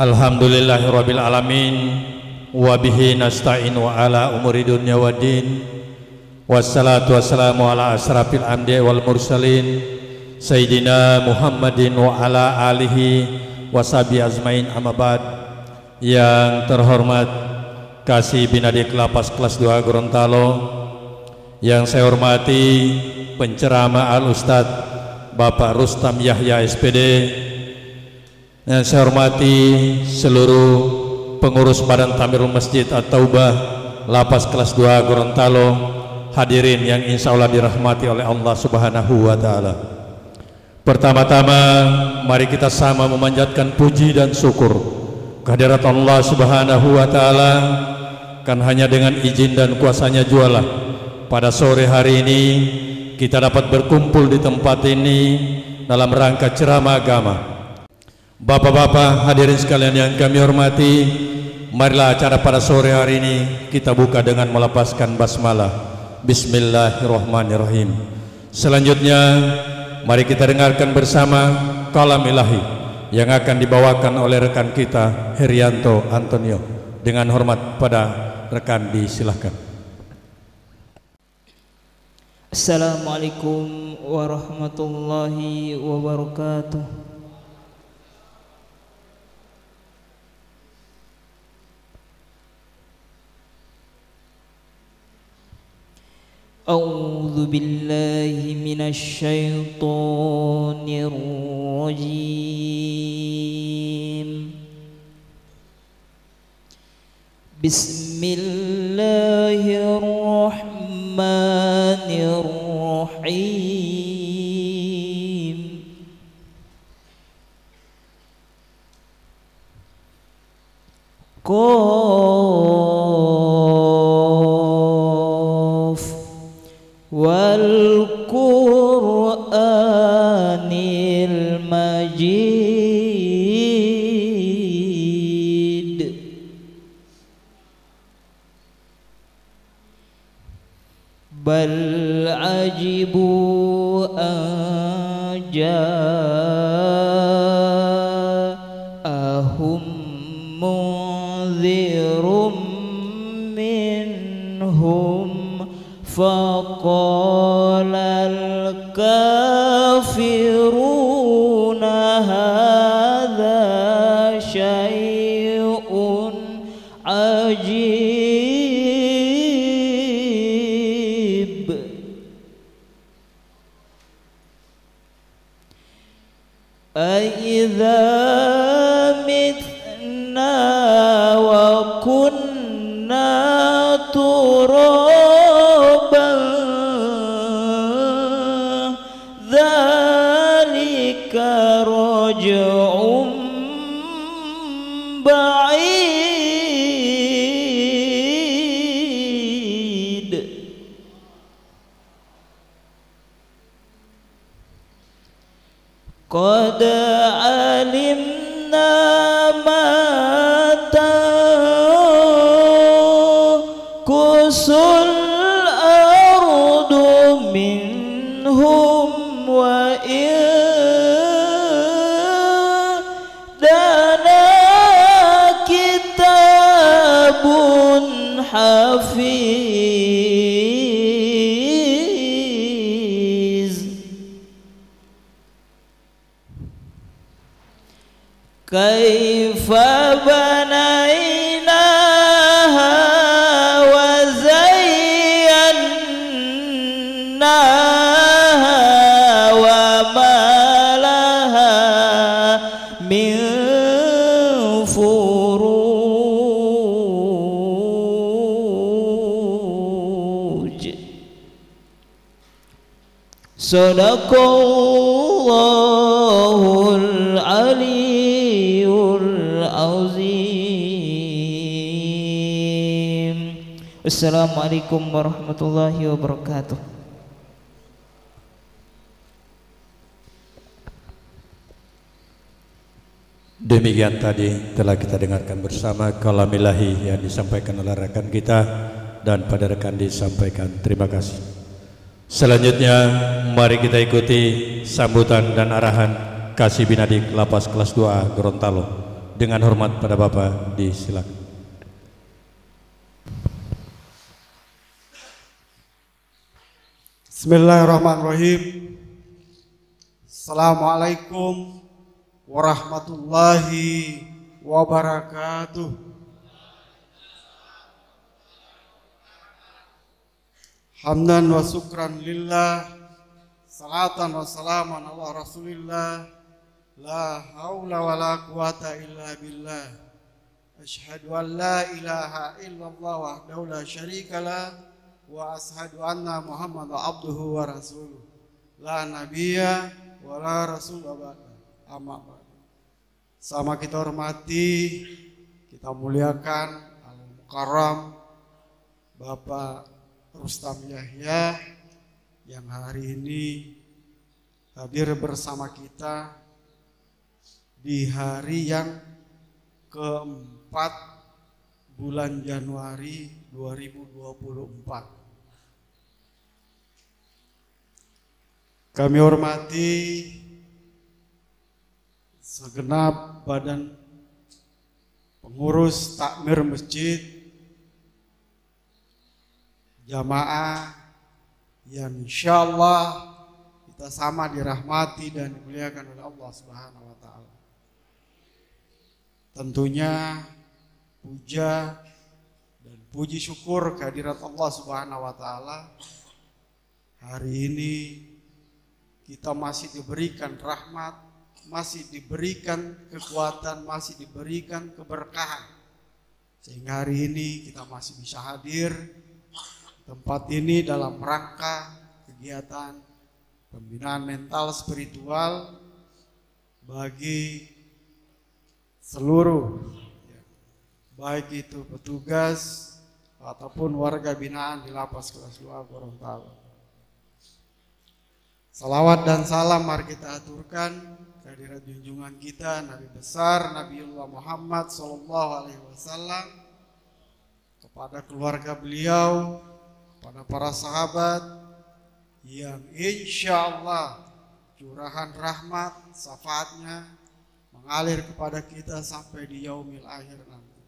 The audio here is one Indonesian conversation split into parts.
Alhamdulillahirabbil alamin wa bihi nasta'inu ala umuri dunya waddin. Wassalatu wassalamu ala asrafil anbiya'i wal mursalin Sayyidina Muhammadin wa ala alihi washabihi azmain, amma ba'd. Yang terhormat Kasih Binadik Lapas kelas 2 Gorontalo, yang saya hormati penceramah Al-Ustadz Bapak Rustam Yahya SPD, yang saya hormati seluruh pengurus Badan Tamirul Masjid At-Taubah Lapas kelas 2 Gorontalo, hadirin yang insya Allah dirahmati oleh Allah Subhanahu wa Ta'ala. Pertama-tama mari kita sama memanjatkan puji dan syukur kehadirat Allah Subhanahu wa Ta'ala, kan hanya dengan izin dan kuasanya jualah pada sore hari ini kita dapat berkumpul di tempat ini dalam rangka ceramah agama. Bapak-bapak hadirin sekalian yang kami hormati, marilah acara pada sore hari ini kita buka dengan melepaskan basmalah. Bismillahirrahmanirrahim. Selanjutnya mari kita dengarkan bersama kalam ilahi yang akan dibawakan oleh rekan kita Herianto Antonio. Dengan hormat pada rekan disilahkan. Assalamualaikum warahmatullahi wabarakatuh. A'udzu billahi minasy syaithanir rajim. Bismillahirrahmanirrahim. Qaf wal Qur'anil Majid. Bal ajibu an ja'ahum munzirum minhum faqalal kafiruna hadza syai'un ajib. Aidza mitna wa kunna turaban dzalika raj'un ba'id. Qad alimna ma tanqusul ardu minhum wa indana kitabun hafiz. Kaifa banaynaha wa zayyannaha wa ma laha min furuj. Sadaqallahul aliyyul azim. Assalamualaikum warahmatullahi wabarakatuh. Demikian tadi telah kita dengarkan bersama kalam ilahi yang disampaikan oleh rekan kita dan pada rekan disampaikan terima kasih. Selanjutnya mari kita ikuti sambutan dan arahan Kasih Binadik Lapas kelas 2 Gorontalo Dengan hormat pada Bapak, disilakan. Bismillahirrahmanirrahim. Assalamualaikum warahmatullahi wabarakatuh. Hamdan wa syukran lillah, salatan wa salaman ala rasulillah, la haula wa la quwata illa billah. Asyhadu an la ilaha illallah wahdahu la syarikalah, wa ashhadu anna Muhammadan abduhu wa rasuluh, la nabiyya wa la rasulullah ba'da. Amma ba'du. Sama kita hormati, kita muliakan Al-Mukarram Bapak Rustam Yahya yang hari ini hadir bersama kita di hari yang keempat bulan Januari 2024. Kami hormati segenap badan pengurus takmir masjid, jamaah yang insya Allah kita sama dirahmati dan dimuliakan oleh Allah Subhanahu wa Ta'ala. Tentunya puja dan puji syukur kehadirat Allah Subhanahu wa Ta'ala. Hari ini kita masih diberikan rahmat, masih diberikan kekuatan, masih diberikan keberkahan, sehingga hari ini kita masih bisa hadir tempat ini dalam rangka kegiatan pembinaan mental spiritual bagi seluruh, baik itu petugas ataupun warga binaan di Lapas Kelas 2 Gorontalo. Salawat dan salam mari kita aturkan kehadirat junjungan kita Nabi besar Nabiullah Muhammad SAW, kepada keluarga beliau, pada para sahabat yang insya Allah curahan rahmat syafaatnya mengalir kepada kita sampai di yaumil akhir nanti.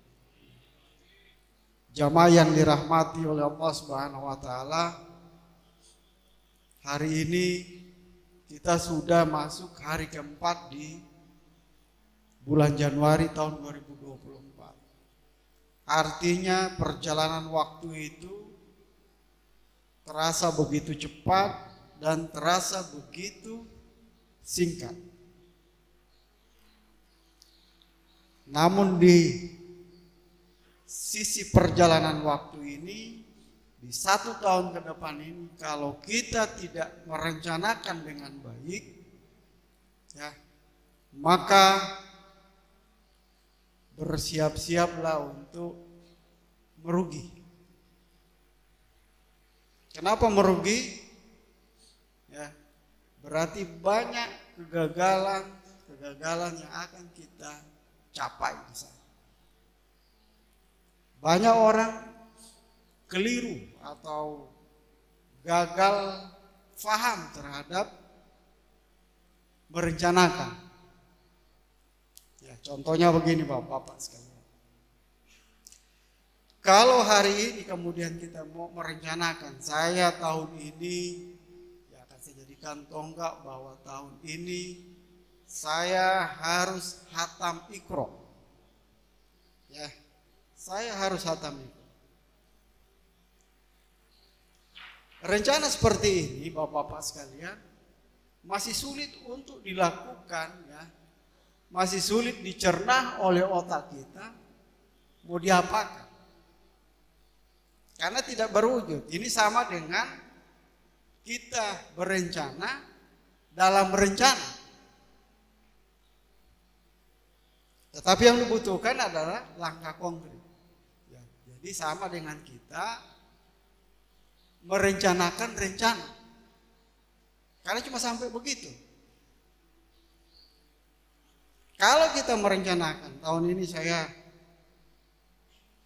Jamaah yang dirahmati oleh Allah Subhanahu wa Ta'ala, hari ini kita sudah masuk hari keempat di bulan Januari tahun 2024. Artinya perjalanan waktu itu terasa begitu cepat dan terasa begitu singkat. Namun di sisi perjalanan waktu ini, di 1 tahun ke depan ini, kalau kita tidak merencanakan dengan baik, ya, maka bersiap-siaplah untuk merugi. Kenapa merugi? Ya, berarti banyak kegagalan yang akan kita capai di sana. Banyak orang keliru atau gagal faham terhadap merencanakan. Ya, contohnya begini Bapak-bapak sekalian. Kalau hari ini kemudian kita mau merencanakan, saya tahun ini ya akan saya jadikan tonggak bahwa tahun ini saya harus hatam Iqra. Ya, saya harus hatam Iqra. Rencana seperti ini Bapak-bapak sekalian masih sulit untuk dilakukan, ya. Masih sulit dicerna oleh otak kita. Mau diapakan? Karena tidak berwujud. Ini sama dengan kita berencana dalam berencana. Tetapi yang dibutuhkan adalah langkah konkret. Ya, jadi sama dengan kita merencanakan rencana. Karena cuma sampai begitu. Kalau kita merencanakan tahun ini saya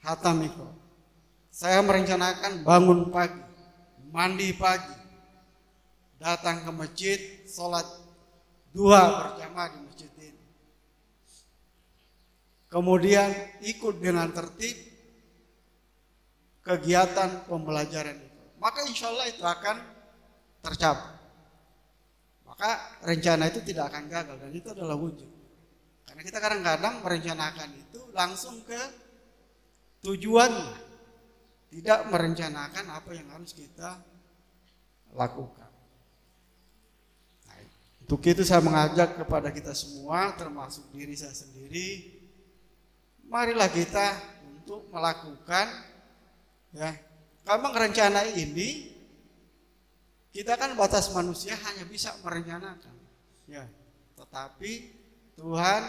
hatam Iqra, saya merencanakan bangun pagi, mandi pagi, datang ke masjid, sholat duha berjamaah di masjid ini. kemudian ikut dengan tertib kegiatan pembelajaran itu, maka insya Allah itu akan tercapai. Maka rencana itu tidak akan gagal, dan itu adalah wujud. Karena kita kadang-kadang merencanakan itu langsung ke tujuannya, tidak merencanakan apa yang harus kita lakukan. Nah, untuk itu saya mengajak kepada kita semua, termasuk diri saya sendiri, marilah kita untuk melakukan, ya, kalau rencana ini, kita kan batas manusia hanya bisa merencanakan, ya, tetapi Tuhan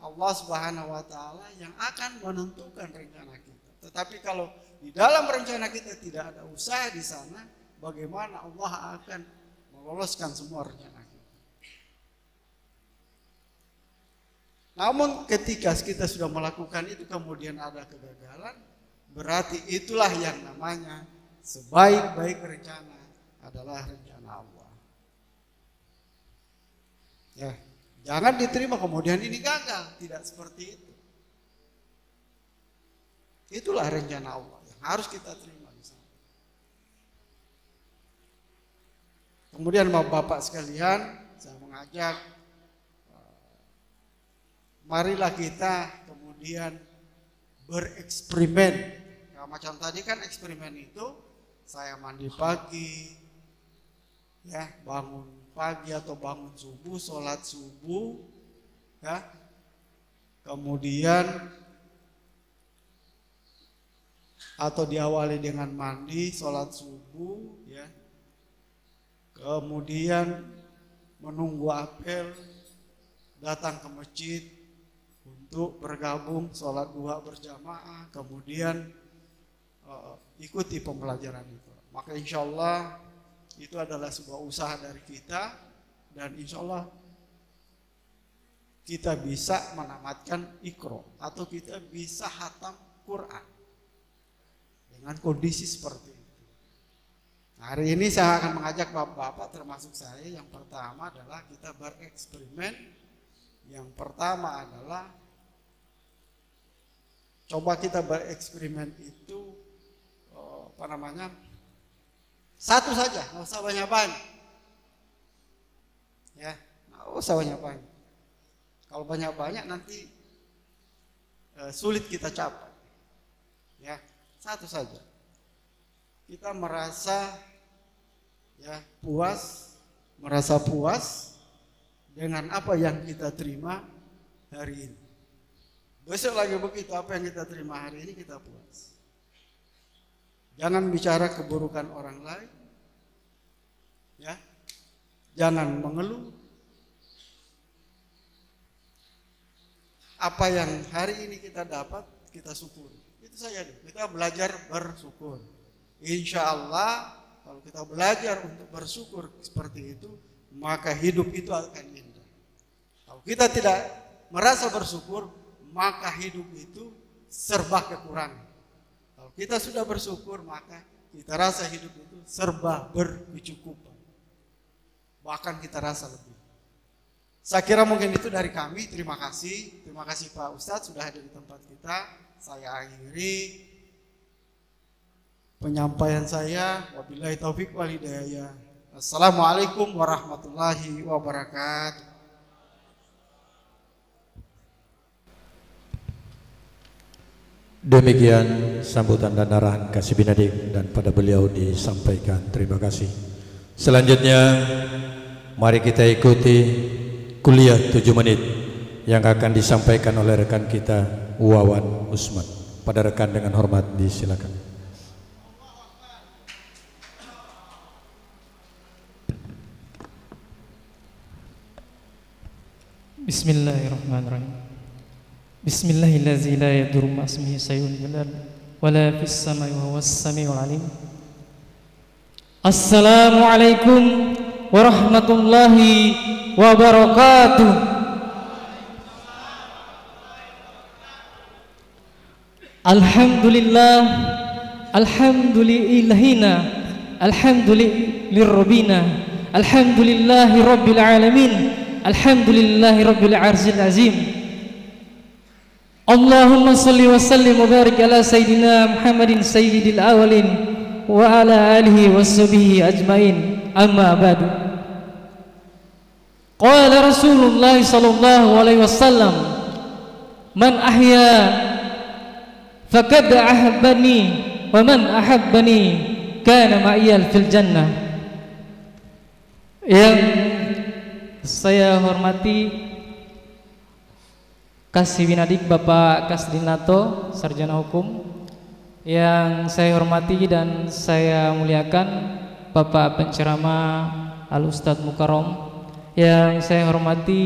Allah Subhanahu wa Ta'ala yang akan menentukan rencana kita. Tetapi kalau di dalam rencana kita tidak ada usaha di sana, bagaimana Allah akan meloloskan semua rencana kita? Namun ketika kita sudah melakukan itu kemudian ada kegagalan, berarti itulah yang namanya sebaik-baik rencana adalah rencana Allah. Ya, jangan diterima kemudian ini gagal, tidak seperti itu. Itulah rencana Allah yang harus kita terima di sana. Kemudian Bapak sekalian, saya mengajak, marilah kita kemudian bereksperimen. Nah, macam tadi kan eksperimen itu saya mandi pagi, ya, bangun pagi atau bangun subuh, sholat subuh, ya, kemudian atau diawali dengan mandi, sholat subuh, ya, kemudian menunggu apel, datang ke masjid untuk bergabung sholat duha berjamaah, kemudian ikuti pembelajaran itu. Maka insya Allah itu adalah sebuah usaha dari kita, dan insya Allah kita bisa menamatkan Iqra atau kita bisa khatam Quran dengan kondisi seperti itu. Hari ini saya akan mengajak bapak-bapak termasuk saya, yang pertama adalah kita bereksperimen. Yang pertama adalah coba kita bereksperimen itu satu saja, nggak usah banyak-banyak, ya, nggak usah banyak-banyak. Kalau banyak-banyak nanti sulit kita capai, ya, satu saja. Kita merasa, ya, merasa puas dengan apa yang kita terima hari ini. Besok lagi begitu, apa yang kita terima hari ini kita puas. Jangan bicara keburukan orang lain, ya. Jangan mengeluh. Apa yang hari ini kita dapat, kita syukuri. Itu saja, kita belajar bersyukur. Insya Allah kalau kita belajar untuk bersyukur seperti itu, maka hidup itu akan indah. Kalau kita tidak merasa bersyukur, maka hidup itu serba kekurangan. Kalau kita sudah bersyukur, maka kita rasa hidup itu serba berkecukupan. Bahkan kita rasa lebih. Saya kira mungkin itu dari kami. Terima kasih. Terima kasih Pak Ustadz sudah hadir di tempat kita. Saya akhiri penyampaian saya. Wabillahi taufik wal hidayah. Assalamualaikum warahmatullahi wabarakatuh. Demikian sambutan dan arahan Kasih Binadik dan pada beliau disampaikan. Terima kasih. Selanjutnya mari kita ikuti kuliah 7 menit yang akan disampaikan oleh rekan kita Wawan Usman. Pada rekan dengan hormat disilakan. Bismillahirrahmanirrahim. Bismillahirrahmanirrahim. La yadurru ma ismihi shay'un wala fis samai wa huwas samiul alim. Assalamualaikum warahmatullahi wabarakatuh. Alhamdulillah, alhamdulillahina, alhamdulillahirrabbina, alhamdulillahi rabbil alamin, alhamdulillahi rabbil arzil azim. Allahumma salli wa sallim wa barik ala sayyidina Muhammadin sayyidil awalin wa ala alihi wa sahbihi ajmain. Amma ba'du. Qala Rasulullah sallallahu alaihi wasallam, man ahya faqad ahabbani wa man ahabbani kana ma'iyal fil jannah. Yang saya hormati Kasih Winadik Bapak Kasdinato, Sarjana Hukum. Yang saya hormati dan saya muliakan Bapak Penceramah Al-Ustadz Mukarram. Yang saya hormati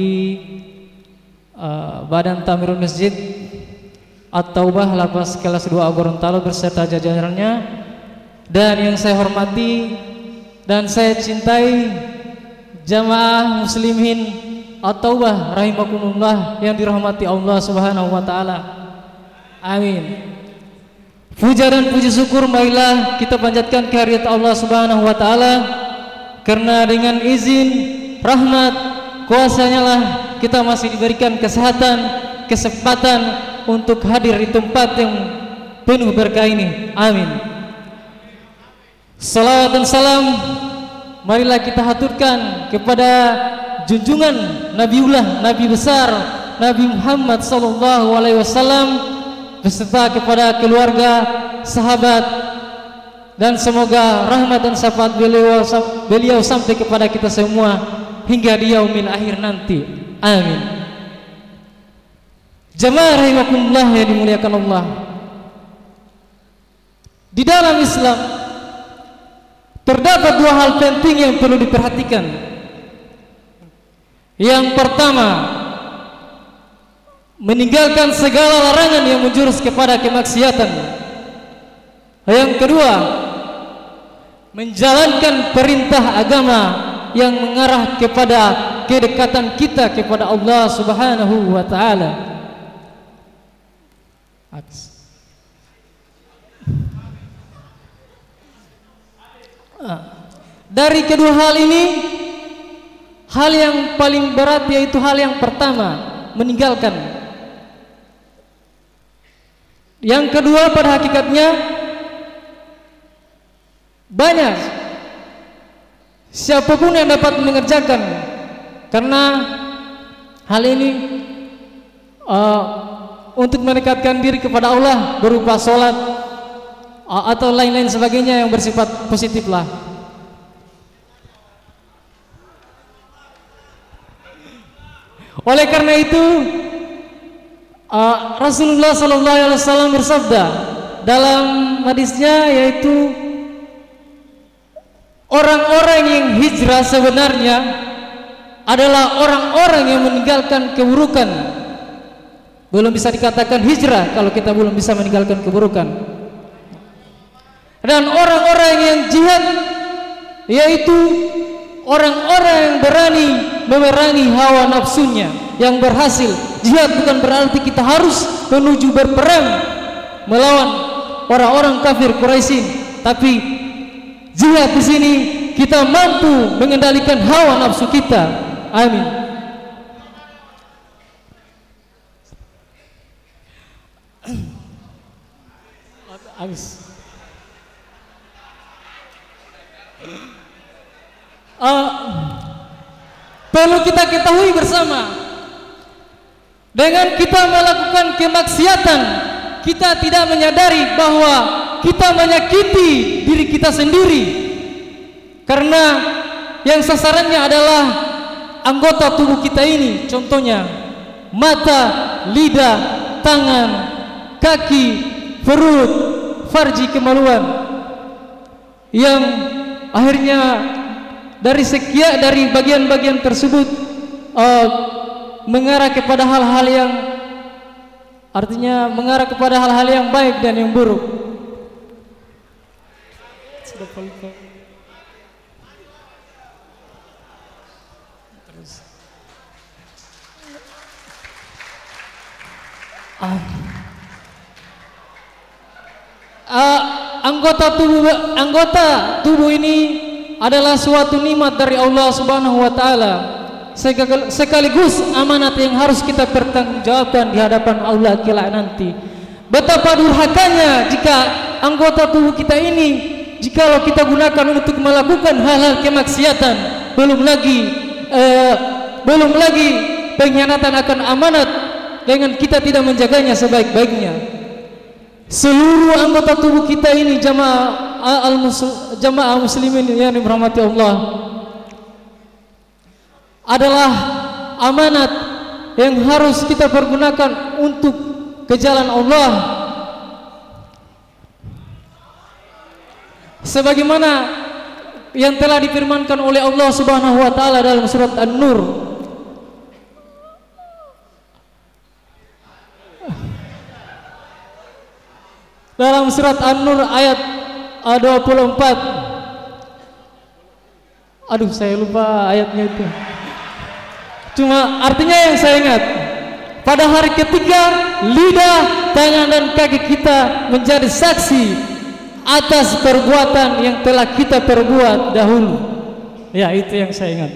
Badan Tamirul Masjid At-Taubah Lapas Kelas 2 Gorontalo beserta jajarannya. Dan yang saya hormati dan saya cintai jamaah muslimin At-Taubah rahimakumullah yang dirahmati Allah Subhanahu wa taala. Amin. Puja dan puji syukur marilah kita panjatkan kehadirat Allah Subhanahu wa taala, karena dengan izin, rahmat, kuasanya lah kita masih diberikan kesehatan, kesempatan untuk hadir di tempat yang penuh berkah ini. Amin. Salawat dan salam marilah kita haturkan kepada junjungan Nabiullah, Nabi besar Nabi Muhammad sallallahu alaihi wasallam beserta kepada keluarga, sahabat, dan semoga rahmat dan syafaat beliau sampai kepada kita semua hingga di yaumil akhir nanti. Amin. Jamaah rahimakumullah yang dimuliakan Allah. Di dalam Islam terdapat dua hal penting yang perlu diperhatikan. Yang pertama, meninggalkan segala larangan yang menjurus kepada kemaksiatan. Yang kedua, menjalankan perintah agama yang mengarah kepada kedekatan kita kepada Allah Subhanahu wa taala. Dari kedua hal ini, hal yang paling berat yaitu hal yang pertama, meninggalkan. Yang kedua pada hakikatnya banyak siapapun yang dapat mengerjakan, karena hal ini untuk mendekatkan diri kepada Allah berupa sholat atau lain-lain sebagainya yang bersifat positif lah. Oleh karena itu Rasulullah sallallahu alaihi wasallam bersabda dalam hadisnya, yaitu orang-orang yang hijrah sebenarnya adalah orang-orang yang meninggalkan keburukan. Belum bisa dikatakan hijrah kalau kita belum bisa meninggalkan keburukan. Dan orang-orang yang jihad yaitu orang-orang yang berani memerangi hawa nafsunya, yang berhasil. Jihad bukan berarti kita harus menuju berperang melawan orang-orang kafir Quraisy, tapi jihad di sini kita mampu mengendalikan hawa nafsu kita. Amin. Habis. Perlu kita ketahui bersama, dengan kita melakukan kemaksiatan, kita tidak menyadari bahwa kita menyakiti diri kita sendiri, karena yang sasarannya adalah anggota tubuh kita ini, contohnya mata, lidah, tangan, kaki, perut, farji, kemaluan, yang akhirnya dari bagian-bagian tersebut mengarah kepada hal-hal yang artinya mengarah kepada hal-hal yang baik dan yang buruk. Anggota tubuh ini adalah suatu nikmat dari Allah Subhanahu wa taala. sekaligus amanat yang harus kita pertanggungjawabkan di hadapan Allah kelak nanti. Betapa durhakanya jika anggota tubuh kita ini jikalau kita gunakan untuk melakukan hal-hal kemaksiatan, belum lagi pengkhianatan akan amanat dengan kita tidak menjaganya sebaik-baiknya. Seluruh anggota tubuh kita ini jamaah muslimin yang dirahmati Allah adalah amanat yang harus kita pergunakan untuk ke jalan Allah, sebagaimana yang telah difirmankan oleh Allah Subhanahu wa taala dalam surat An-Nur. Dalam surat An-Nur ayat 24. Aduh, saya lupa ayatnya itu. Cuma artinya yang saya ingat, pada hari ketiga lidah, tangan dan kaki kita menjadi saksi atas perbuatan yang telah kita perbuat dahulu. Ya, itu yang saya ingat.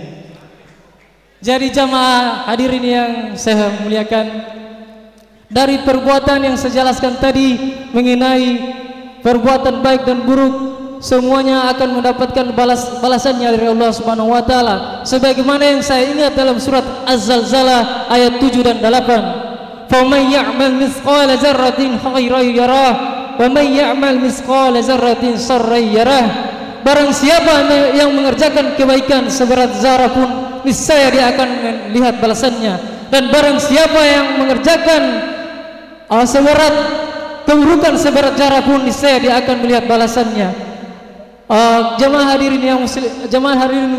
Jadi jamaah hadirin yang saya muliakan, dari perbuatan yang saya jelaskan tadi mengenai perbuatan baik dan buruk, semuanya akan mendapatkan balasannya dari Allah Subhanahu wa taala, sebagaimana yang saya ingat dalam surat Az-Zalzalah ayat 7 dan 8. Faman ya'mal mithqala dzarratin khairan yarah wa man ya'mal mithqala dzarratin sharran yarah. Barang siapa yang mengerjakan kebaikan seberat zarah pun, niscaya dia akan melihat balasannya, dan barang siapa yang mengerjakan seberat keburukan seberat zarah pun, niscaya dia akan melihat balasannya. Jemaah hadirin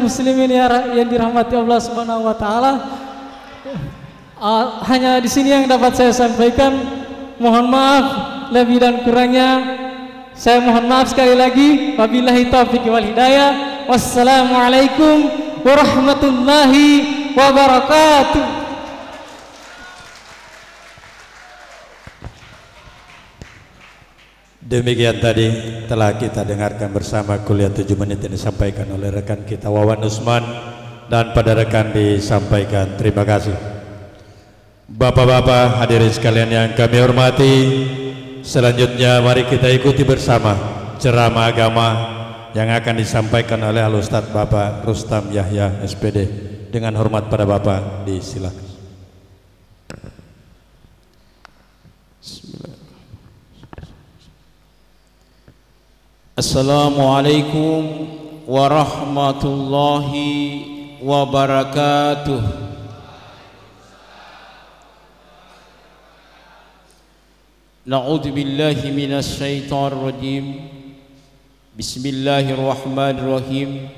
muslimin yang dirahmati Allah Subhanahu wa taala, hanya di sini yang dapat saya sampaikan. Mohon maaf lebih dan kurangnya. Saya mohon maaf sekali lagi. Wabillahi taufiq wal hidayah. Wassalamualaikum warahmatullahi wabarakatuh. Demikian tadi telah kita dengarkan bersama kuliah 7 menit yang disampaikan oleh rekan kita Wawan Usman, dan pada rekan disampaikan terima kasih. Bapak-bapak hadirin sekalian yang kami hormati, selanjutnya mari kita ikuti bersama ceramah agama yang akan disampaikan oleh Al-Ustadz Bapak Rustam Yahya SPD. Dengan hormat pada Bapak, disilakan. Assalamualaikum warahmatullahi wabarakatuh. Na'udzu billahi minasy syaithanir rajim. Bismillahirrahmanirrahim.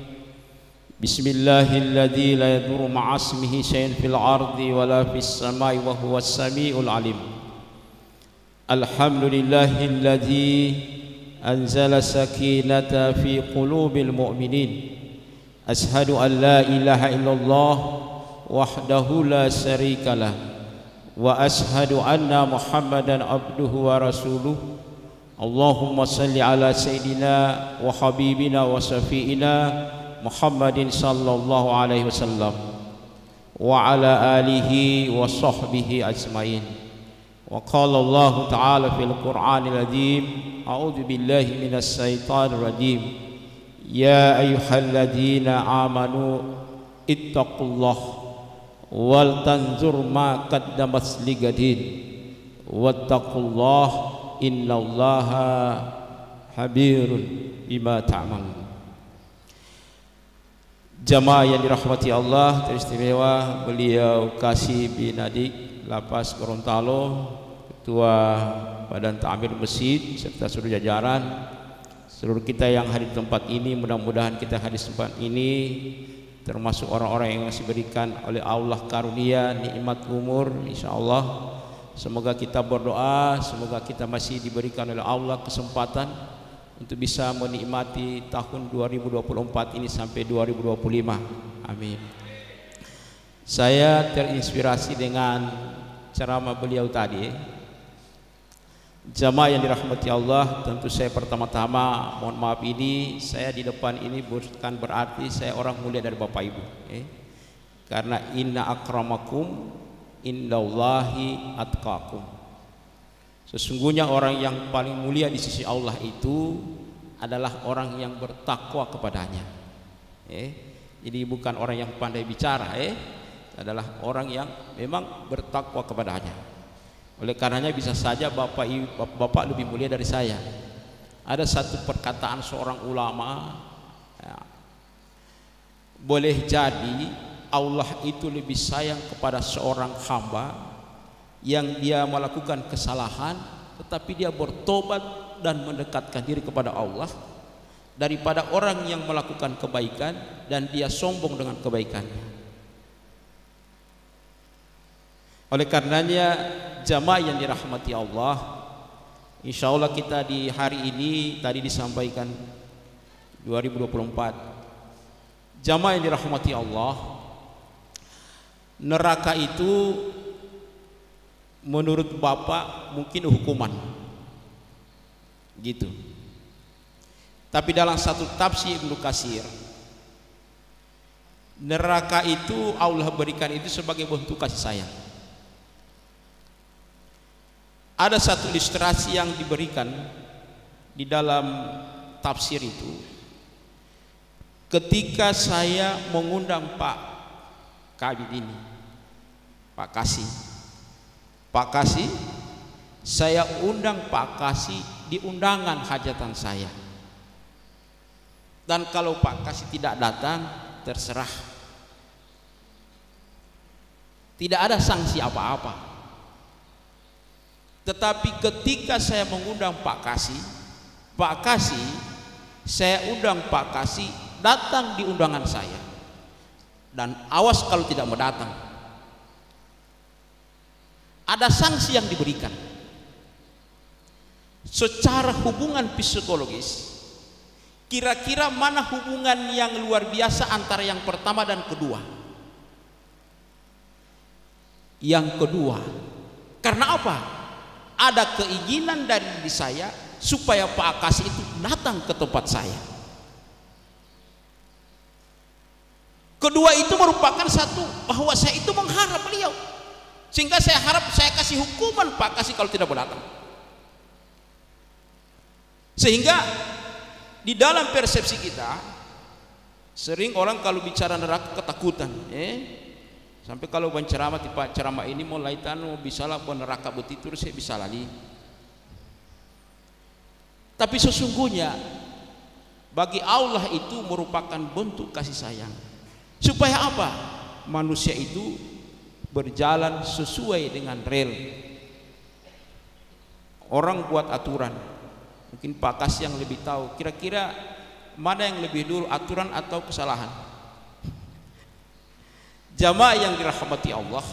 Bismillahilladzi la yadurru ma'asmihi syai'un fil ardi wala fis samai wa huwas samiul alim. Alhamdulillahilladzi أنزل السكينة في قلوب المؤمنين. أشهد أن لا إله إلا الله وحده لا شريك له وأشهد أن محمدا عبده ورسوله. اللهم صل على سيدنا وحبيبنا وشفيعنا محمد صلى الله عليه وسلم وعلى آله وصحبه أجمعين. وقال الله تعالى في القرآن العظيم أعوذ بالله من الشيطان الرجيم يا أيها الذين آمنوا اتقوا الله ولتنظر ما قدمت لغد واتقوا الله إن الله خبير بما تعملون. Jamaah yang dirahmati Allah, teristimewa beliau Kasih bin Adik Lapas Gorontalo, Ketua Badan Ta'mir Masjid, serta seluruh jajaran, seluruh kita yang hadir di tempat ini. Mudah-mudahan kita hadir di tempat ini termasuk orang-orang yang masih berikan oleh Allah karunia nikmat umur, insyaallah. Semoga kita berdoa, semoga kita masih diberikan oleh Allah kesempatan untuk bisa menikmati tahun 2024 ini sampai 2025. Amin. Saya terinspirasi dengan ceramah beliau tadi. Jamaah yang dirahmati Allah, tentu saya pertama-tama mohon maaf, ini saya di depan ini bukan berarti saya orang mulia dari Bapak Ibu. Karena inna akramakum indallahi atqakum. Sesungguhnya orang yang paling mulia di sisi Allah itu adalah orang yang bertakwa kepadanya. Jadi bukan orang yang pandai bicara, adalah orang yang memang bertakwa kepadanya. Oleh karenanya bisa saja bapak lebih mulia dari saya. Ada satu perkataan seorang ulama, boleh jadi Allah itu lebih sayang kepada seorang hamba yang dia melakukan kesalahan tetapi dia bertobat dan mendekatkan diri kepada Allah, daripada orang yang melakukan kebaikan dan dia sombong dengan kebaikannya. Oleh karenanya jamaah yang dirahmati Allah, insya Allah kita di hari ini tadi disampaikan 2024, jamaah yang dirahmati Allah, neraka itu menurut Bapak mungkin hukuman gitu. Tapi dalam satu tafsir Ibnu Katsir, neraka itu Allah berikan itu sebagai bentuk kasih sayang. Ada satu ilustrasi yang diberikan di dalam tafsir itu, ketika saya mengundang Pak Kabid ini, Pak Kasih, saya undang Pak Kasih di undangan hajatan saya. Dan kalau Pak Kasih tidak datang, terserah, tidak ada sanksi apa-apa. Tetapi ketika saya mengundang Pak Kasih, saya undang Pak Kasih datang di undangan saya, dan awas kalau tidak mau datang, ada sanksi yang diberikan. Secara hubungan psikologis, kira-kira mana hubungan yang luar biasa antara yang pertama dan kedua? Yang kedua. Karena apa? Ada keinginan dari diri saya supaya Pak Kasih itu datang ke tempat saya. Kedua itu merupakan satu, bahwa saya itu mengharap beliau, sehingga saya harap saya kasih hukuman Pak Kasih kalau tidak datang. Sehingga di dalam persepsi kita sering orang kalau bicara neraka ketakutan, sampai kalau penceramah tipe ceramah ini mulai tanu bisalah neraka betitur saya bisa lali. Tapi sesungguhnya bagi Allah itu merupakan bentuk kasih sayang. Supaya apa? Manusia itu berjalan sesuai dengan rel. Orang buat aturan, mungkin Pak Kasih yang lebih tahu kira-kira mana yang lebih dulu, aturan atau kesalahan. Jamaah yang dirahmati Allah,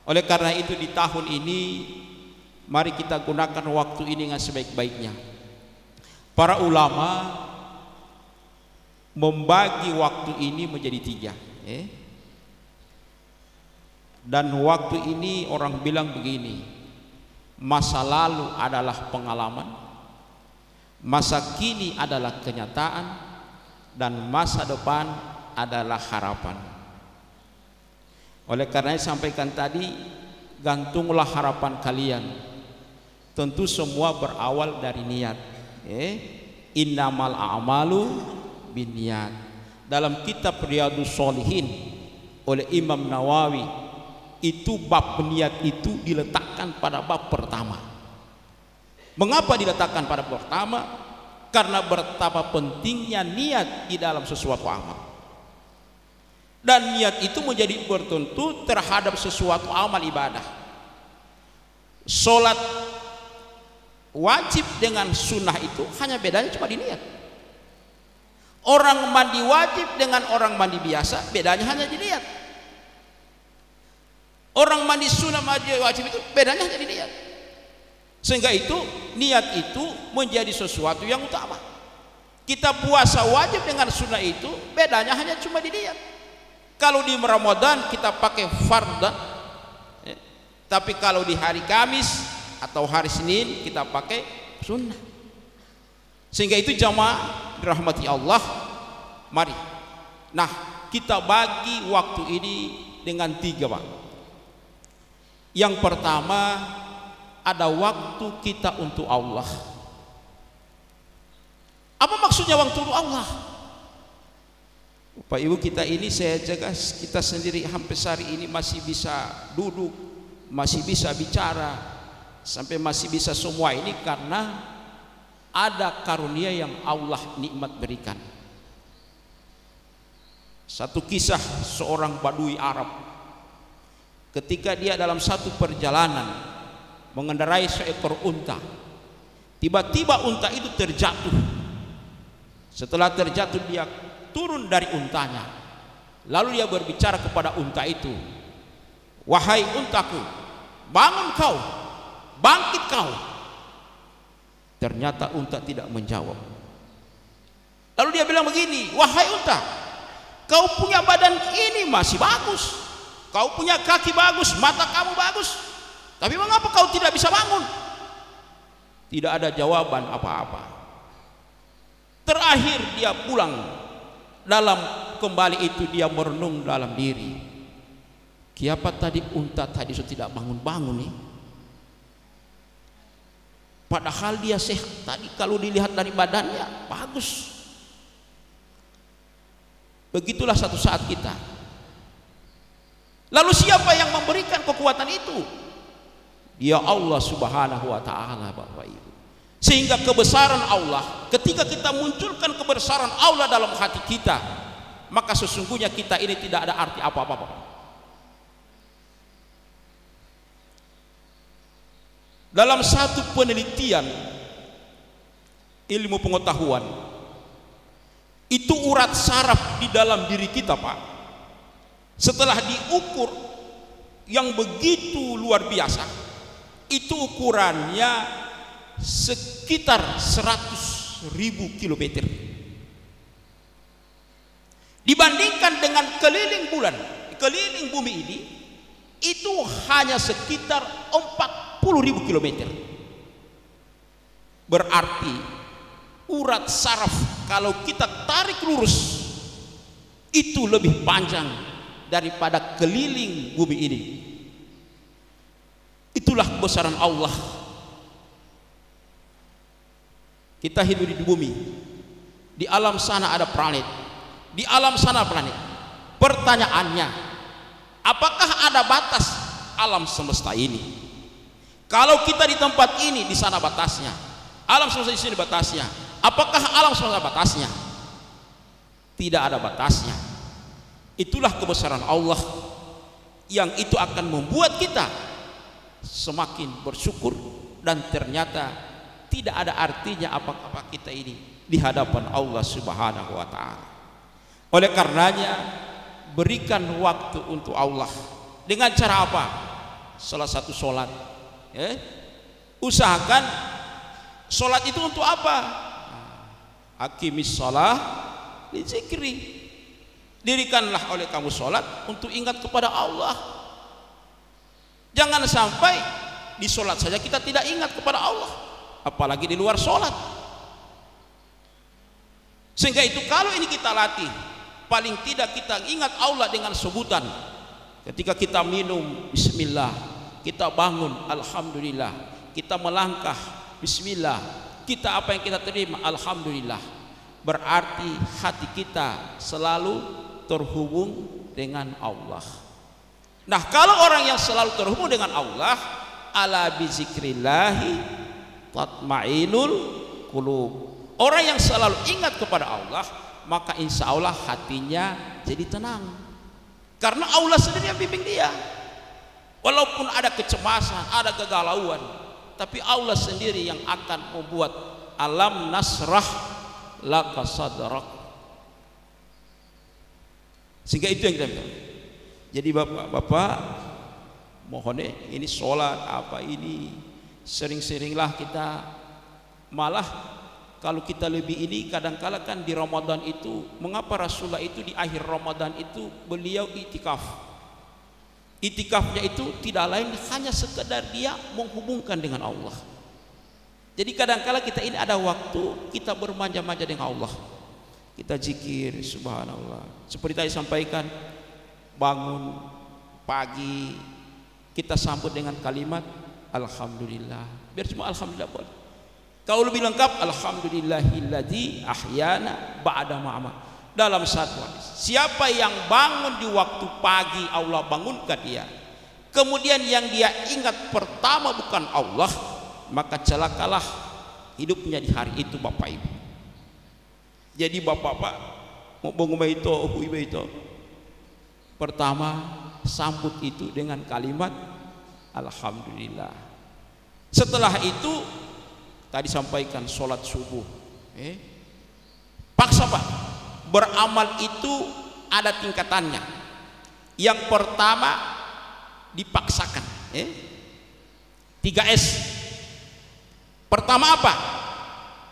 oleh karena itu di tahun ini mari kita gunakan waktu ini dengan sebaik-baiknya. Para ulama membagi waktu ini menjadi 3, dan waktu ini orang bilang begini, masa lalu adalah pengalaman, masa kini adalah kenyataan, dan masa depan adalah harapan. Oleh karena itu sampaikan tadi, gantunglah harapan kalian. Tentu semua berawal dari niat. Innamal a'malu binniyat. Dalam kitab Riyadhus Shalihin oleh Imam Nawawi, itu bab niat itu diletakkan pada bab pertama. Mengapa diletakkan pada bab pertama? Karena betapa pentingnya niat di dalam sesuatu amal. Dan niat itu menjadi bertentu terhadap sesuatu amal ibadah. Sholat wajib dengan sunnah itu hanya bedanya cuma di niat. Orang mandi wajib dengan orang mandi biasa bedanya hanya di niat. Orang mandi sunnah mandi wajib itu bedanya hanya di niat. Sehingga itu niat itu menjadi sesuatu yang utama. Kita puasa wajib dengan sunnah itu bedanya hanya cuma di niat. Kalau di Ramadan kita pakai farda, tapi kalau di hari Kamis atau hari Senin kita pakai sunnah. Sehingga itu jamaah dirahmati Allah, mari. Nah, kita bagi waktu ini dengan 3, Pak. Yang pertama, ada waktu kita untuk Allah. Apa maksudnya waktu untuk Allah? Bapak Ibu, kita ini saya jaga kita sendiri hampir hari ini masih bisa duduk, masih bisa bicara, sampai masih bisa semua ini karena ada karunia yang Allah nikmat berikan. Satu kisah seorang Badui Arab, ketika dia dalam satu perjalanan mengendarai seekor unta, tiba-tiba unta itu terjatuh. Setelah terjatuh dia turun dari untanya, lalu dia berbicara kepada unta itu, "Wahai untaku, bangun kau, bangkit kau." Ternyata unta tidak menjawab. Lalu dia bilang begini, "Wahai unta, kau punya badan ini masih bagus, kau punya kaki bagus, mata kamu bagus, tapi mengapa kau tidak bisa bangun?" Tidak ada jawaban apa-apa. Terakhir dia pulang, dalam kembali itu dia merenung dalam diri, "Kiapa tadi unta tadi sudah tidak bangun-bangun nih? Padahal dia sehat tadi, kalau dilihat dari badannya bagus." Begitulah satu saat kita. Lalu siapa yang memberikan kekuatan itu? Dia Allah Subhanahu wa taala, Bapak Ibu. Sehingga kebesaran Allah, ketika kita munculkan kebesaran Allah dalam hati kita, maka sesungguhnya kita ini tidak ada arti apa-apa. Dalam satu penelitian ilmu pengetahuan, itu urat saraf di dalam diri kita, Pak, setelah diukur yang begitu luar biasa, itu ukurannya sekitar 100.000 kilometer. Dibandingkan dengan keliling bulan, keliling bumi ini, itu hanya sekitar 40.000 kilometer. Berarti urat saraf kalau kita tarik lurus itu lebih panjang daripada keliling bumi ini. Itulah kebesaran Allah. Kita hidup di bumi, di alam sana ada planet, di alam sana planet. Pertanyaannya, apakah ada batas alam semesta ini? Kalau kita di tempat ini, di sana batasnya, alam semesta di sini batasnya. Apakah alam semesta batasnya? Tidak ada batasnya. Itulah kebesaran Allah yang itu akan membuat kita semakin bersyukur, dan ternyata tidak ada artinya apa-apa kita ini di hadapan Allah Subhanahu wa taala. Oleh karenanya, berikan waktu untuk Allah dengan cara apa? Salah satu sholat. Usahakan sholat itu untuk apa? Aqimis shalah li zikri. Dirikanlah oleh kamu sholat untuk ingat kepada Allah. Jangan sampai di sholat saja kita tidak ingat kepada Allah, apalagi di luar sholat. Sehingga itu kalau ini kita latih, paling tidak kita ingat Allah dengan sebutan. Ketika kita minum, bismillah. Kita bangun, alhamdulillah. Kita melangkah, bismillah. Kita apa yang kita terima, alhamdulillah. Berarti hati kita selalu terhubung dengan Allah. Nah, kalau orang yang selalu terhubung dengan Allah, ala bizikrillahi tatmainul qulub. Orang yang selalu ingat kepada Allah, maka insya Allah hatinya jadi tenang, karena Allah sendiri yang bimbing dia. Walaupun ada kecemasan, ada kegalauan, tapi Allah sendiri yang akan membuat alam nasrah laka sadrak. Sehingga itu yang kita minta. Jadi bapak-bapak, mohon ini sholat apa ini sering-seringlah kita. Malah kalau kita lebih ini, kadang-kala kan di Ramadan itu, mengapa Rasulullah itu di akhir Ramadan itu beliau itikaf. Itikafnya itu tidak lain hanya sekedar dia menghubungkan dengan Allah. Jadi kadang-kala kita ini ada waktu kita bermanja-manja dengan Allah. kita zikir subhanallah. Seperti tadi sampaikan, bangun pagi kita sambut dengan kalimat alhamdulillah. Biar cuma alhamdulillah boleh. Kalau lebih lengkap, alhamdulillahilladzi ahyana ba'da ma'amat. Dalam satu hadis, siapa yang bangun di waktu pagi, Allah bangunkan dia, kemudian yang dia ingat pertama bukan Allah, maka celakalah hidupnya di hari itu, Bapak Ibu. Jadi bapak-bapak mau bangun itu, ibu itu, pertama sambut itu dengan kalimat alhamdulillah. Setelah itu tadi sampaikan sholat subuh. Paksa Pak, beramal itu ada tingkatannya. Yang pertama dipaksakan. 3S. Pertama apa?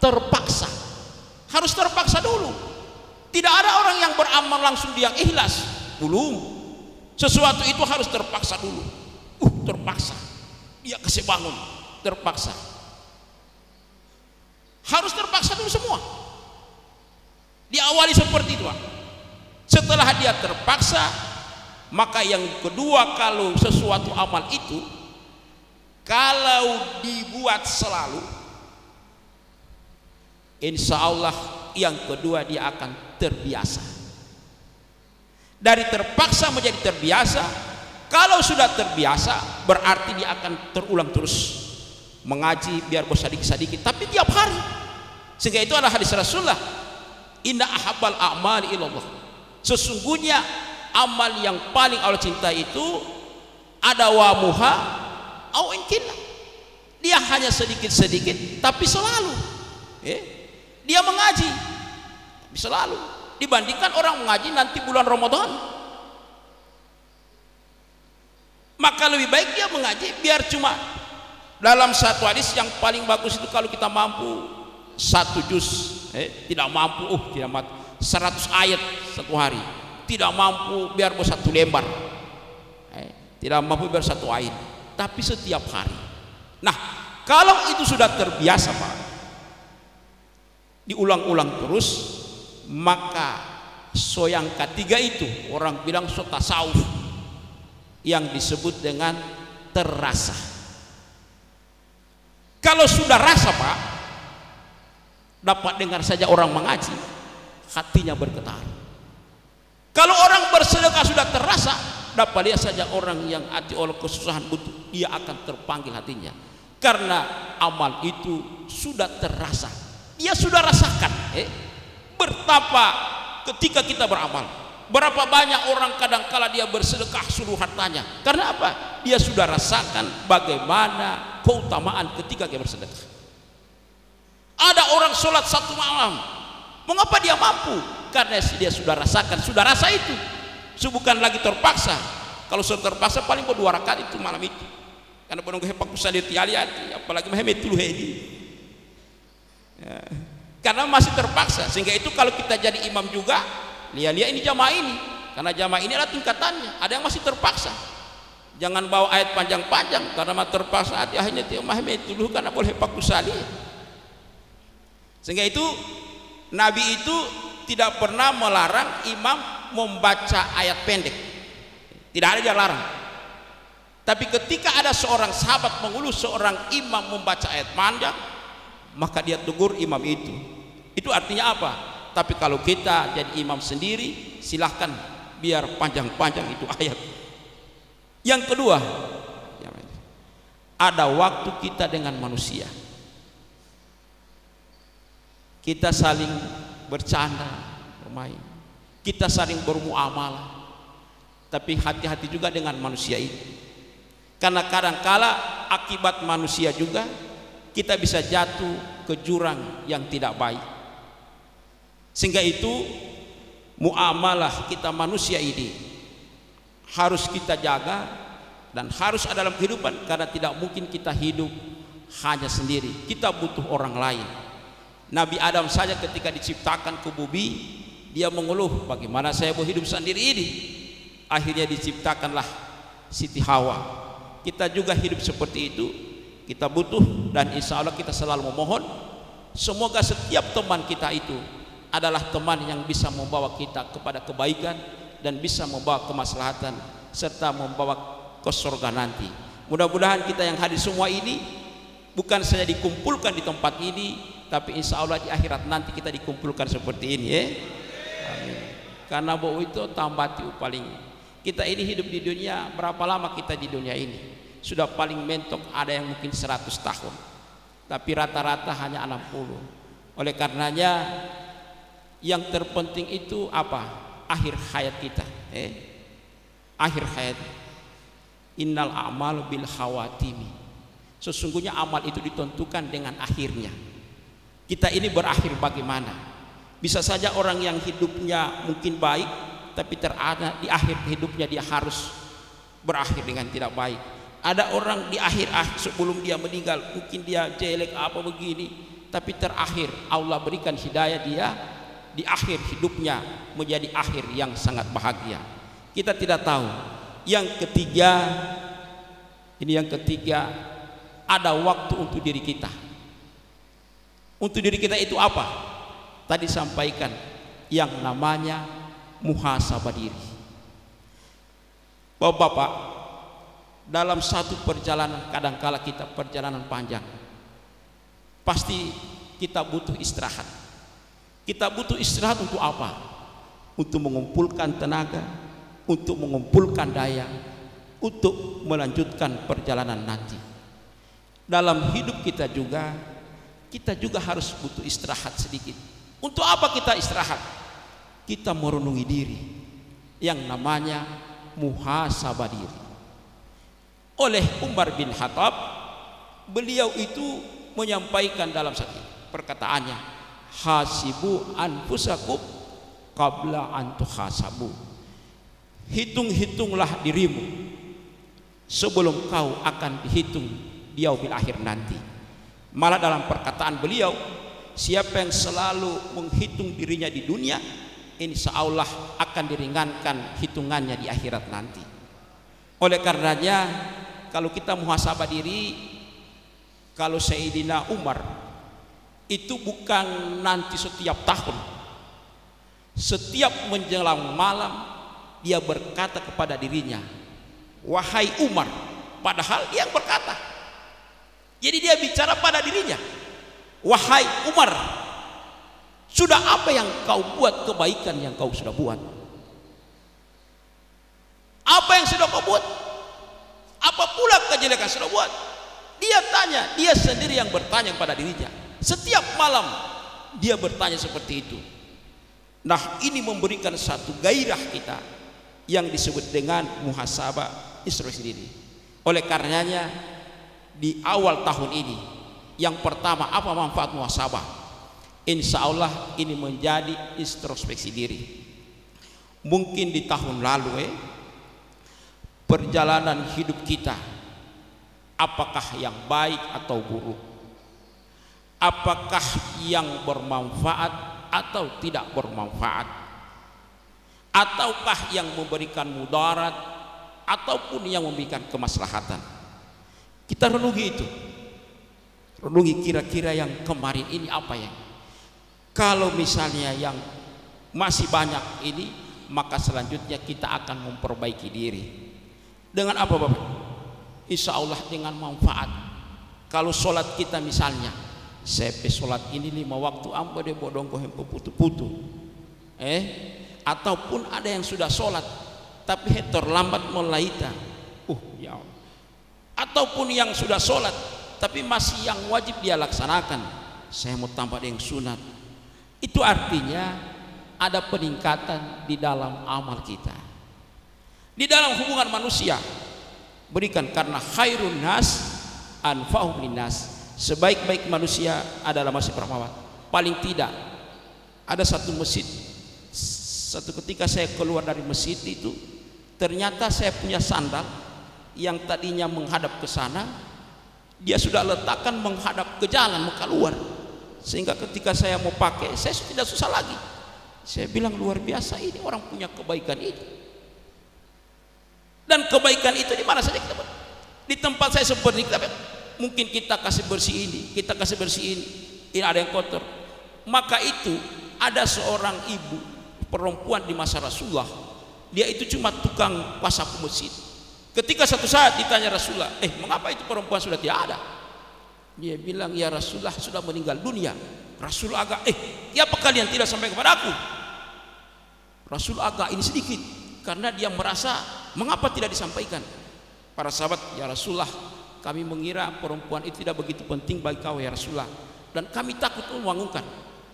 Terpaksa. Harus terpaksa dulu. Tidak ada orang yang beramal langsung dia ikhlas. Belum. Sesuatu itu harus terpaksa dulu. Terpaksa. Dia kasih bangun. Terpaksa. Harus terpaksa dulu semua. Diawali seperti itu. Setelah dia terpaksa, maka yang kedua, kalau sesuatu amal itu kalau dibuat selalu, insya Allah yang kedua dia akan terbiasa. Dari terpaksa menjadi terbiasa. Kalau sudah terbiasa, berarti dia akan terulang terus mengaji, biar sedikit-sedikit, tapi tiap hari. Sehingga itu adalah hadis Rasulullah, inna ahabbal a'mali ilallah, sesungguhnya amal yang paling Allah cintai itu ada wamuha au inkinna, dia hanya sedikit-sedikit tapi selalu. Dia mengaji selalu, dibandingkan orang mengaji nanti bulan Ramadan. Maka lebih baik dia mengaji biar cuma dalam satu hadis yang paling bagus itu kalau kita mampu 1 juz, tidak mampu tidak mampu 100 ayat satu hari, tidak mampu biar 1 lembar, tidak mampu biar 1 ayat, tapi setiap hari. Nah, kalau itu sudah terbiasa Pak, diulang-ulang terus, maka yang ketiga itu orang bilang so tasawuf, yang disebut dengan terasa. Kalau sudah rasa Pak, dapat dengar saja orang mengaji, hatinya bergetar. Kalau orang bersedekah sudah terasa, dapat lihat saja orang yang hati oleh kesusahan butuh, dia akan terpanggil hatinya. Karena amal itu sudah terasa, dia sudah rasakan. Betapa ketika kita beramal, berapa banyak orang kadangkala dia bersedekah seluruh hartanya. Karena apa? Dia sudah rasakan bagaimana keutamaan ketika dia bersedekah. Ada orang sholat 1 malam, mengapa dia mampu? Karena dia sudah rasakan, sudah rasa itu. Bukan lagi terpaksa. Kalau sudah terpaksa paling 2 rakaat itu malam itu. Karena penunggu hepak usah ditiali-hati, apalagi Muhammad dulu ini. Karena masih terpaksa. Sehingga itu kalau kita jadi imam juga, lihat ini jamaah ini, karena jamaah ini adalah tingkatannya. Ada yang masih terpaksa. Jangan bawa ayat panjang-panjang karena terpaksa hati akhirnya dia Muhammad dulu karena boleh paku sali. Sehingga itu Nabi itu tidak pernah melarang imam membaca ayat pendek. Tidak ada dia larang. Tapi ketika ada seorang sahabat mengeluh seorang imam membaca ayat panjang, maka dia tegur imam itu. Itu artinya apa? Tapi kalau kita jadi imam sendiri, silahkan biar panjang-panjang itu ayat. Yang kedua, ada waktu kita dengan manusia. Kita saling bercanda, bermain. Kita saling bermuamalah. Tapi hati-hati juga dengan manusia itu. Karena kadang-kala akibat manusia juga kita bisa jatuh ke jurang yang tidak baik. Sehingga itu muamalah kita manusia ini harus kita jaga dan harus ada dalam kehidupan, karena tidak mungkin kita hidup hanya sendiri, kita butuh orang lain. Nabi Adam saja ketika diciptakan ke bumi, dia mengeluh, bagaimana saya mau hidup sendiri ini. Akhirnya diciptakanlah Siti Hawa. Kita juga hidup seperti itu, kita butuh, dan insya Allah kita selalu memohon semoga setiap teman kita itu adalah teman yang bisa membawa kita kepada kebaikan dan bisa membawa kemaslahatan serta membawa ke surga nanti. Mudah-mudahan kita yang hadir semua ini bukan saja dikumpulkan di tempat ini, tapi insya Allah di akhirat nanti kita dikumpulkan seperti ini ya. Amin. Karena bahwa itu tambati paling kita ini hidup di dunia, berapa lama kita di dunia ini? Sudah paling mentok ada yang mungkin 100 tahun, tapi rata-rata hanya 60. Oleh karenanya yang terpenting itu apa? Akhir hayat kita. Akhir hayat. Innal a'mal bil khawatimi. Sesungguhnya amal itu ditentukan dengan akhirnya. Kita ini berakhir bagaimana? Bisa saja orang yang hidupnya mungkin baik, tapi ternyata di akhir hidupnya dia harus berakhir dengan tidak baik. Ada orang di akhir sebelum dia meninggal mungkin dia jelek apa begini, tapi terakhir Allah berikan hidayah, dia di akhir hidupnya menjadi akhir yang sangat bahagia. Kita tidak tahu. Yang ketiga ada waktu untuk diri kita. Untuk diri kita itu apa? Tadi sampaikan yang namanya muhasabah diri. Bapak-bapak, dalam satu perjalanan, kadangkala kita perjalanan panjang, pasti kita butuh istirahat. Kita butuh istirahat untuk apa? Untuk mengumpulkan tenaga, untuk mengumpulkan daya, untuk melanjutkan perjalanan nanti. Dalam hidup kita juga harus butuh istirahat sedikit. Untuk apa kita istirahat? Kita merenungi diri, yang namanya muhasabah diri. Oleh Umar bin Khattab, beliau itu menyampaikan dalam satu perkataannya, hasibu anfusakum qabla an tuhasabu. Hitung-hitunglah dirimu sebelum kau akan dihitung di yaumil akhir nanti. Malah dalam perkataan beliau, siapa yang selalu menghitung dirinya di dunia, insya Allah akan diringankan hitungannya di akhirat nanti. Oleh karenanya, kalau kita muhasabah diri, kalau Sayyidina Umar itu bukan nanti setiap tahun, setiap menjelang malam dia berkata kepada dirinya, wahai Umar, padahal dia yang berkata. Jadi dia bicara pada dirinya, wahai Umar, sudah apa yang kau buat kebaikan yang kau sudah buat? Apa yang sudah kau buat? Apa pula kejelekan sudah buat? Dia tanya, dia sendiri yang bertanya kepada dirinya. Setiap malam dia bertanya seperti itu. Nah, ini memberikan satu gairah kita yang disebut dengan muhasabah introspeksi diri. Oleh karenanya di awal tahun ini, yang pertama apa manfaat muhasabah? Insya Allah ini menjadi introspeksi diri. Mungkin di tahun lalu perjalanan hidup kita, apakah yang baik atau buruk? Apakah yang bermanfaat atau tidak bermanfaat? Ataukah yang memberikan mudarat ataupun yang memberikan kemaslahatan? Kita renungi itu. Renungi kira-kira yang kemarin ini apa ya? Kalau misalnya yang masih banyak ini, maka selanjutnya kita akan memperbaiki diri. Dengan apa Bapak? Insya Allah dengan manfaat. Kalau sholat kita misalnya, saya sholat ini 5 waktu, ambo de bodong ko hempo putu-putu. Ataupun ada yang sudah sholat tapi terlambat melaita. Ya Allah. Ataupun yang sudah sholat tapi masih yang wajib dia laksanakan, saya mau tambah yang sunat. Itu artinya ada peningkatan di dalam amal kita, di dalam hubungan manusia. Berikan, karena khairun nas anfa'uhum linnas, sebaik-baik manusia adalah masih perawat. Paling tidak ada satu masjid, satu ketika saya keluar dari masjid itu, ternyata saya punya sandal yang tadinya menghadap ke sana, dia sudah letakkan menghadap ke jalan, mau keluar, sehingga ketika saya mau pakai, saya tidak susah lagi. Saya bilang luar biasa, ini orang punya kebaikan ini. Dan kebaikan itu di mana saja kita buat. Di tempat saya seperti kita, mungkin kita kasih bersih ini, kita kasih bersih ini ada yang kotor. Maka itu ada seorang ibu perempuan di masa Rasulullah, dia itu cuma tukang pasapu masjid. Ketika satu saat ditanya Rasulullah, mengapa itu perempuan sudah tidak ada? Dia bilang, ya Rasulullah sudah meninggal dunia. Rasul agak, apa kalian tidak sampai kepada aku? Rasul agak ini sedikit, karena dia merasa mengapa tidak disampaikan. Para sahabat, ya Rasulullah, kami mengira perempuan itu tidak begitu penting bagi kau ya Rasulullah, dan kami takut membangunkan.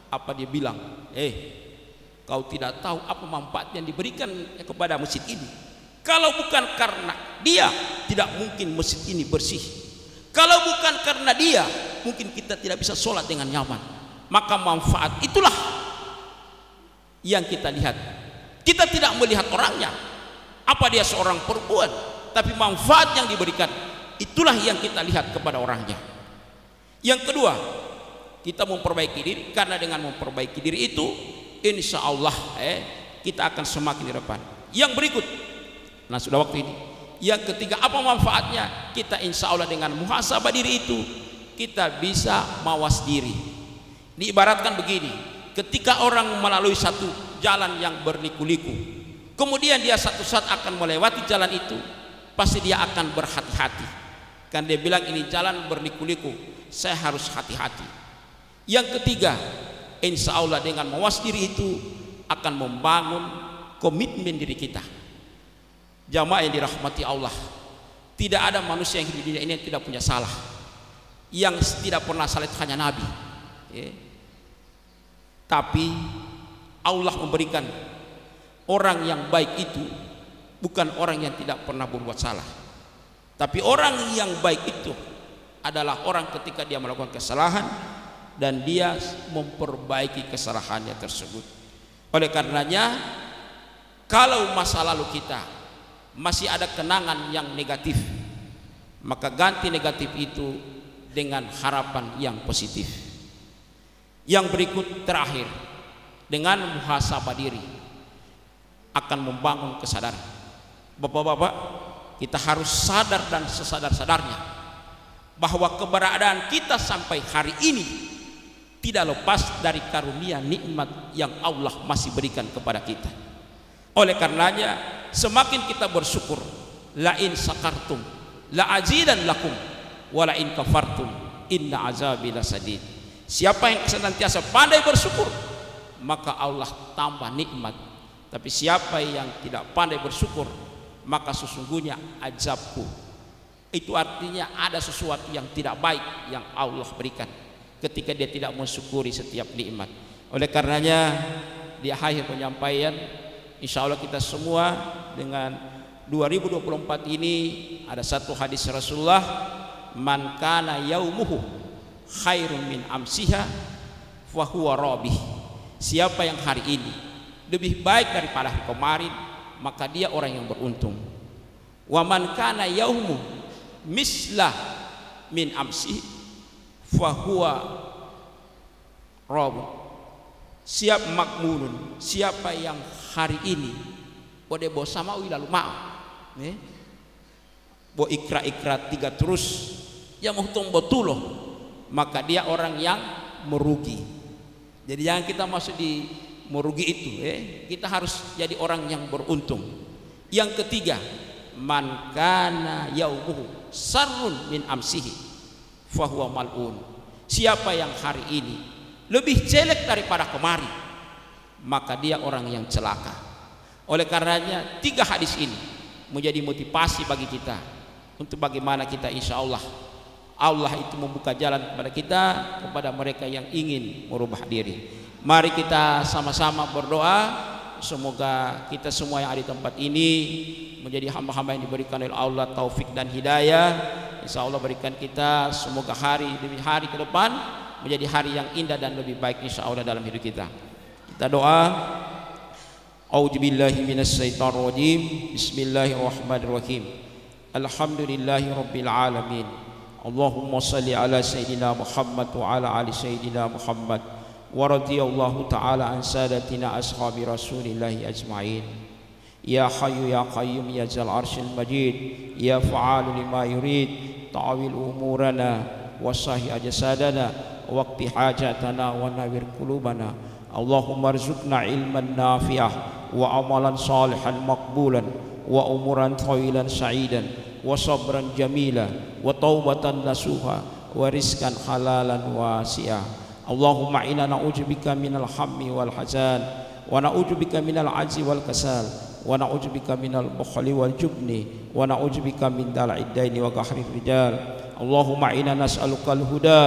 Apa dia bilang? Kau tidak tahu apa manfaat yang diberikan kepada masjid ini. Kalau bukan karena dia, tidak mungkin masjid ini bersih. Kalau bukan karena dia, mungkin kita tidak bisa sholat dengan nyaman. Maka manfaat itulah yang kita lihat. Kita tidak melihat orangnya, apa dia seorang perempuan, tapi manfaat yang diberikan itulah yang kita lihat kepada orangnya. Yang kedua, kita memperbaiki diri, karena dengan memperbaiki diri itu insya Allah kita akan semakin di depan. Yang berikut, nah sudah waktu ini. Yang ketiga, apa manfaatnya? Kita insya Allah dengan muhasabah diri itu kita bisa mawas diri. Diibaratkan begini, ketika orang melalui satu jalan yang berliku-liku, kemudian dia satu saat akan melewati jalan itu, pasti dia akan berhati-hati. Kan dia bilang ini jalan berliku-liku, saya harus hati-hati. Yang ketiga, insya Allah dengan mawas diri itu akan membangun komitmen diri kita. Jamaah yang dirahmati Allah, tidak ada manusia yang hidup di dunia ini yang tidak punya salah. Yang tidak pernah salah itu hanya Nabi. Tapi Allah memberikan orang yang baik itu bukan orang yang tidak pernah berbuat salah, tapi orang yang baik itu adalah orang ketika dia melakukan kesalahan dan dia memperbaiki kesalahannya tersebut. Oleh karenanya, kalau masa lalu kita masih ada kenangan yang negatif, maka ganti negatif itu dengan harapan yang positif. Yang berikut terakhir, dengan muhasabah diri akan membangun kesadaran. Bapak-bapak, kita harus sadar dan sesadar-sadarnya bahwa keberadaan kita sampai hari ini tidak lepas dari karunia nikmat yang Allah masih berikan kepada kita. Oleh karenanya, semakin kita bersyukur, la in sakartum la azidan lakum wa la in kafartum inna azabi lasadid. Siapa yang senantiasa pandai bersyukur, maka Allah tambah nikmat. Tapi siapa yang tidak pandai bersyukur, maka sesungguhnya azabku. Itu artinya ada sesuatu yang tidak baik yang Allah berikan ketika dia tidak mensyukuri setiap nikmat. Oleh karenanya, di akhir penyampaian, insya Allah kita semua dengan 2024 ini ada satu hadis Rasulullah, man kana yaumuhu khairun min amsiha fa huwa rabih. Siapa yang hari ini lebih baik daripada hari kemarin, maka dia orang yang beruntung. Wa man kana yaumu mislah min amsihi fa huwa rabih. Siap makmunun, siapa yang hari ini boleh bawa sama lalu mau bawa ikra-ikra 3 terus yang muhtung betuloh, maka dia orang yang merugi. Jadi jangan kita masuk di merugi itu, kita harus jadi orang yang beruntung. Yang ketiga, man kana yaumuhu sarrun min amsihi fa huwa mal'un. Siapa yang hari ini lebih jelek daripada kemarin, maka dia orang yang celaka. Oleh karenanya, 3 hadis ini menjadi motivasi bagi kita untuk bagaimana kita insya Allah itu membuka jalan kepada kita, kepada mereka yang ingin merubah diri. Mari kita sama-sama berdoa, semoga kita semua yang ada di tempat ini menjadi hamba-hamba yang diberikan oleh Allah taufik dan hidayah. Insya Allah berikan kita semoga hari demi hari ke depan menjadi hari yang indah dan lebih baik insya Allah dalam hidup kita. Kita doa. A'udzubillahi minasyaitonir rajim. Bismillahirrahmanirrahim. Alhamdulillahi rabbil alamin. Allahumma salli ala sayyidina Muhammad wa ala ali sayyidina Muhammad wa radhiyallahu ta'ala an sadatina ashabi rasulillahi ajma'in. Ya hayyu ya qayyum ya zal arsyil majid, ya fa'alu lima yurid, ta'wil umurana wa sahih ajsadana waqti hajatana wa nawir qulubana. Allahumma arzuqna ilman nafi'ah wa amalan salihan maqbulan wa umuran thawilan sa'idan wa sabran jamila wa taubatan nasuha wa rizqan halalan wasi'ah. Allahumma inna na'udzubika minal hammi wal hazan wa na'udzubika minal ajzi wal kasal wa na'udzubika minal bukhli wal jubni wa na'udzubika min dala'id daini wa qahrir rijal. Allahumma inna nas'alukal huda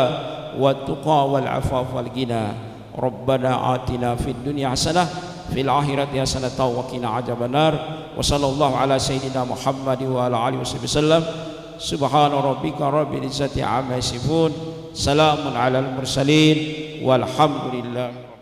wat tuqa wal afaf wal ghina. Rabbana atina fid dunya hasanah fil akhirati hasanah wa qina adzabannar. Wa sallallahu ala sayyidina Muhammad wa ala alihi wasallam. Subhana rabbika rabbil izzati amma yasifun. Salamun alal mursalin walhamdulillah.